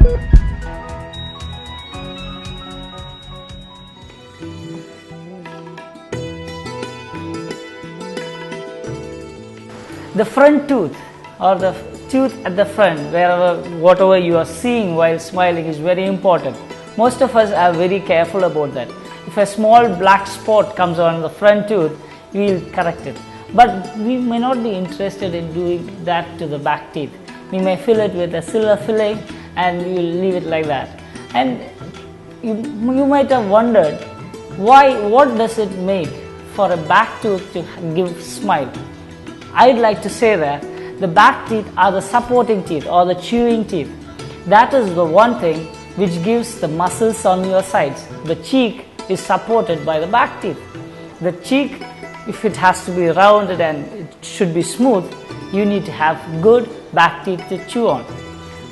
The front tooth, or the tooth at the front, whatever you are seeing while smiling, is very important. Most of us are very careful about that. If a small black spot comes on the front tooth, we will correct it. But we may not be interested in doing that to the back teeth. We may fill it with a silver filling and we will leave it like that. And you might have wondered, what does it make for a back tooth to give smile? I'd like to say that the back teeth are the supporting teeth or the chewing teeth. That is the one thing which gives the muscles on your sides. The cheek is supported by the back teeth. The cheek, if it has to be rounded and it should be smooth, you need to have good back teeth to chew on.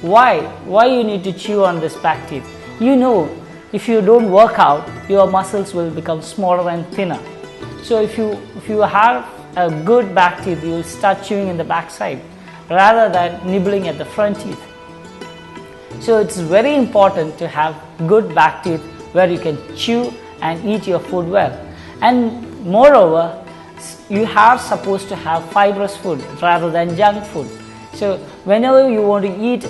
Why you need to chew on this back teeth? You know, if you don't work out, your muscles will become smaller and thinner. So if you have a good back teeth, you will start chewing in the back side rather than nibbling at the front teeth. So it's very important to have good back teeth where you can chew and eat your food well. And moreover, you are supposed to have fibrous food rather than junk food. So whenever you want to eat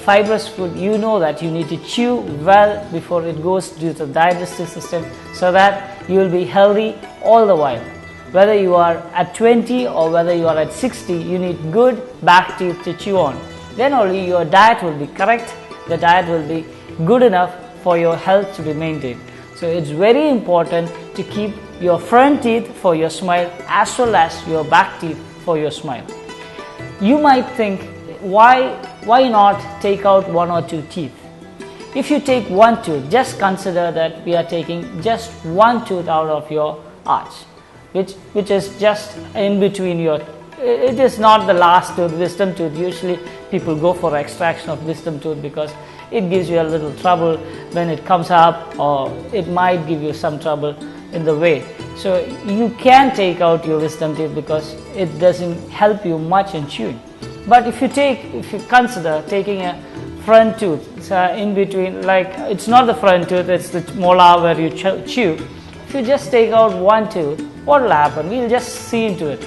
fibrous food, you know that you need to chew well before it goes to the digestive system so that you will be healthy all the while. Whether you are at 20 or whether you are at 60, you need good back teeth to chew on. Then only your diet will be correct, the diet will be good enough for your health to be maintained. So it's very important to keep your front teeth for your smile as well as your back teeth for your smile. You might think, why not take out one or two teeth? If you take one tooth, just consider that we are taking just one tooth out of your arch, which is just in between your, it is not the last tooth, wisdom tooth. Usually people go for extraction of wisdom tooth because it gives you a little trouble when it comes up, or it might give you some trouble in the way. So you can take out your wisdom teeth because it doesn't help you much in chewing. But if you consider taking a front tooth, so in between, like it's not the front tooth, it's the molar where you chew. If you just take out one tooth, what will happen? We'll just see into it.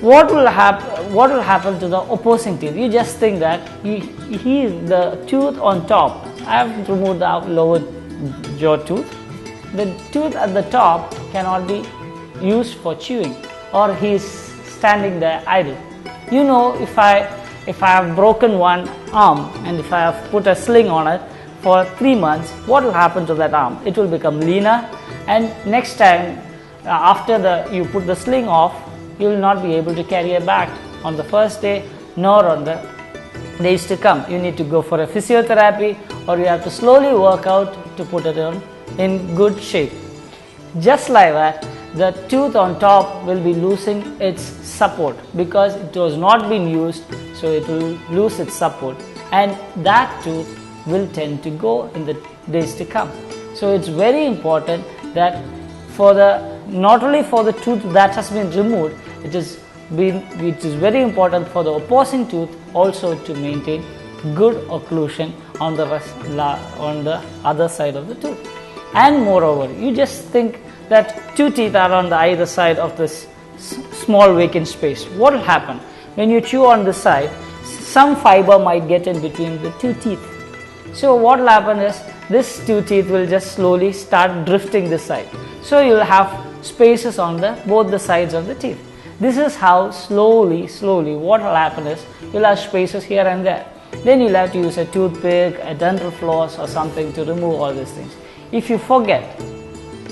What will happen to the opposing teeth? You just think that the tooth on top, I have removed the lower jaw tooth. The tooth at the top cannot be used for chewing, or he's standing there idle. You know, if I have broken one arm and if I have put a sling on it for 3 months, what will happen to that arm? It will become leaner, and next time after you put the sling off, you will not be able to carry a bag on the first day nor on the days to come. You need to go for a physiotherapy, or you have to slowly work out to put it in good shape. Just like that, the tooth on top will be losing its support because it was not being used, so it will lose its support, and that tooth will tend to go in the days to come. So it's very important that not only for the tooth that has been removed, it is very important for the opposing tooth also to maintain good occlusion on the other side of the tooth. And moreover, you just think that two teeth are on the either side of this small vacant space. What will happen? When you chew on this side, some fiber might get in between the two teeth. So what will happen is, this two teeth will just slowly start drifting this side. So you will have spaces on both the sides of the teeth. This is how slowly what will happen is, you'll have spaces here and there. Then you'll have to use a toothpick, a dental floss or something to remove all these things. If you forget,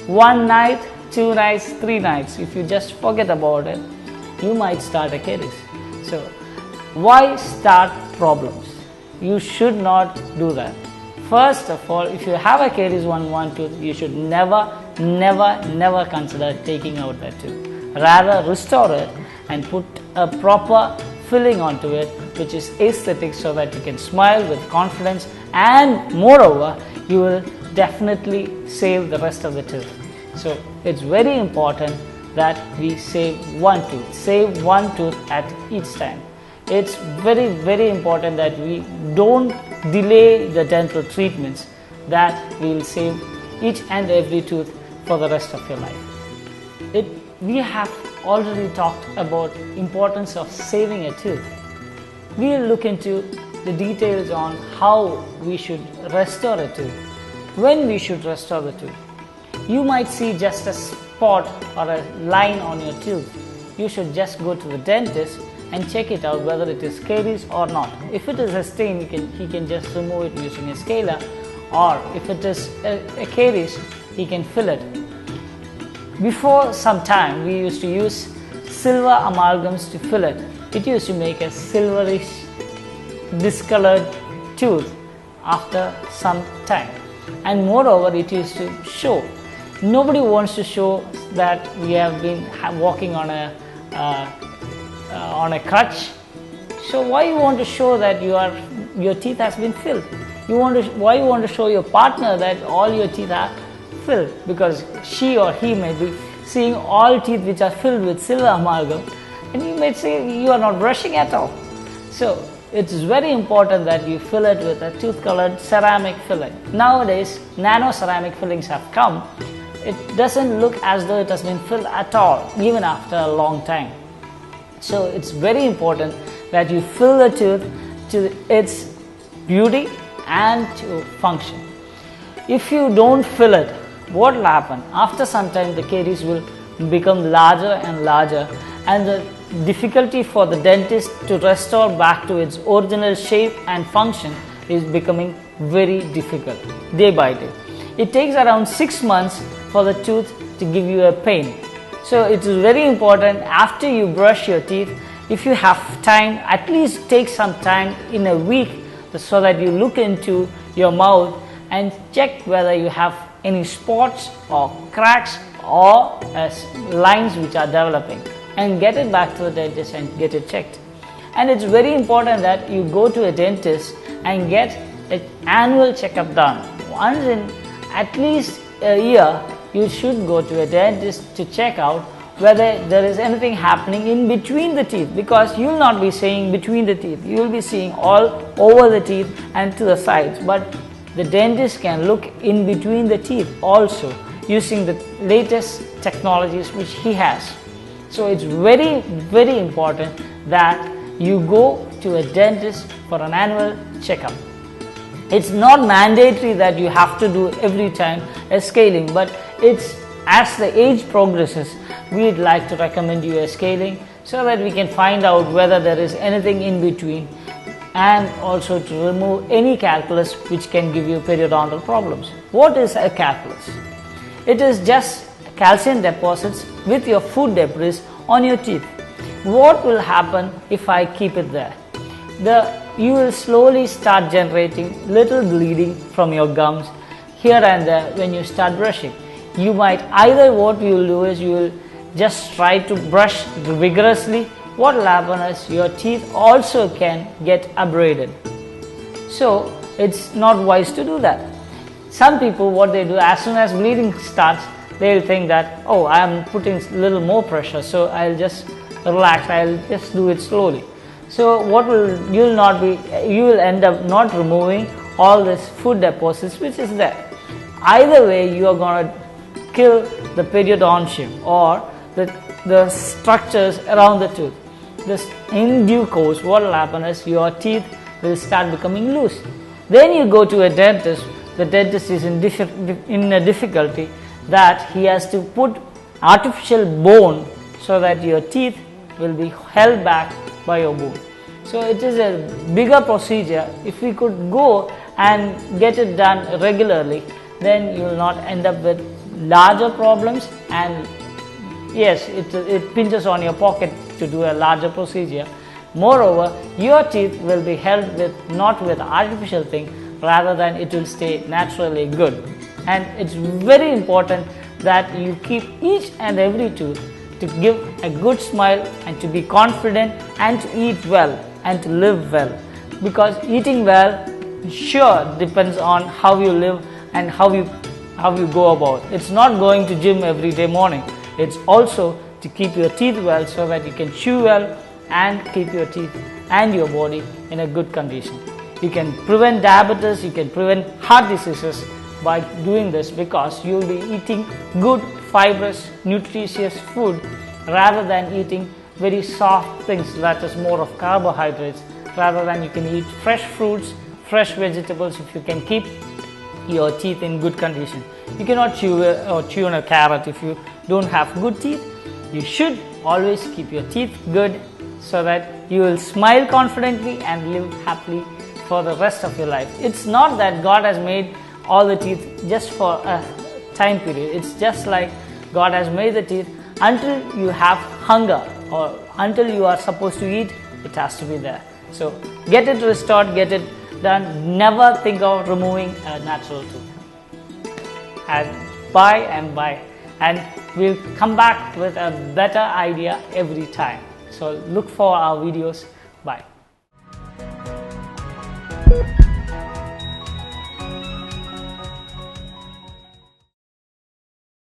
1 night, 2 nights, 3 nights, if you just forget about it, you might start a caries. So why start problems? You should not do that. First of all, if you have a caries on one tooth, you should never consider taking out that tooth. Rather, restore it and put a proper filling onto it, which is aesthetic, so that you can smile with confidence, and moreover, you will definitely save the rest of the tooth. So it's very important that we save one tooth at each time. it's very important that we don't delay the dental treatments, that will save each and every tooth for the rest of your life. We have already talked about importance of saving a tooth. We'll look into the details on how we should restore a tooth, when we should restore the tooth. You might see just a spot or a line on your tooth. You should just go to the dentist and check it out whether it is caries or not. If it is a stain, he can just remove it using a scaler, or if it is a caries, he can fill it. Before some time, we used to use silver amalgams to fill it. It used to make a silverish, discolored tooth after some time, and moreover, it used to show. Nobody wants to show that we have been walking on a crutch. So why you want to show that your teeth has been filled? Why you want to show your partner that all your teeth are filled? Because she or he may be seeing all teeth which are filled with silver amalgam, and you may say you are not brushing at all. So it's very important that you fill it with a tooth colored ceramic filling. Nowadays, nano ceramic fillings have come. It doesn't look as though it has been filled at all, even after a long time. So it's very important that you fill the tooth to its beauty and to function. If you don't fill it, what will happen? After some time, the caries will become larger and larger, and the difficulty for the dentist to restore back to its original shape and function is becoming very difficult day by day. It takes around 6 months for the tooth to give you a pain. So it is very important, after you brush your teeth, if you have time, at least take some time in a week so that you look into your mouth and check whether you have any spots or cracks or lines which are developing, and get it back to the dentist and get it checked. And it's very important that you go to a dentist and get an annual checkup done. Once in at least a year, you should go to a dentist to check out whether there is anything happening in between the teeth, because you will not be seeing between the teeth, you will be seeing all over the teeth and to the sides, but the dentist can look in between the teeth also using the latest technologies which he has. So it's very important that you go to a dentist for an annual checkup. It's not mandatory that you have to do every time a scaling, but it's as the age progresses, we'd like to recommend you a scaling so that we can find out whether there is anything in between, and also to remove any calculus which can give you periodontal problems. What is a calculus? It is just calcium deposits with your food debris on your teeth. What will happen if I keep it there? You will slowly start generating little bleeding from your gums here and there when you start brushing. You might either, what you will do is you will just try to brush vigorously. What will happen is your teeth also can get abraded. So it's not wise to do that. Some people, what they do, as soon as bleeding starts, they will think that, oh, I am putting a little more pressure, so I'll just relax, I'll just do it slowly. So you will end up not removing all this food deposits which is there. Either way, you are going to kill the periodontium or the structures around the tooth. In due course, what will happen is your teeth will start becoming loose. Then you go to a dentist. The dentist is in a difficulty that he has to put artificial bone so that your teeth will be held back by your bone. So it is a bigger procedure. If we could go and get it done regularly, then you will not end up with larger problems, and yes, it pinches on your pocket to do a larger procedure. Moreover, your teeth will be held not with artificial thing, rather than it will stay naturally good. And it's very important that you keep each and every tooth to give a good smile and to be confident and to eat well and to live well, because eating well sure depends on how you live and how you go about. It's not going to gym every day morning. It's also to keep your teeth well so that you can chew well and keep your teeth and your body in a good condition. You can prevent diabetes, you can prevent heart diseases by doing this, because you will be eating good, fibrous, nutritious food rather than eating very soft things that is more of carbohydrates. Rather than, you can eat fresh fruits, fresh vegetables if you can keep your teeth in good condition. You cannot chew on a carrot if you don't have good teeth. You should always keep your teeth good so that you will smile confidently and live happily for the rest of your life. It's not that God has made all the teeth just for a time period. It's just like God has made the teeth until you have hunger, or until you are supposed to eat, it has to be there. So get it restored, get it done. Never think of removing a natural tooth. And buy, and we'll come back with a better idea every time. So look for our videos. Bye.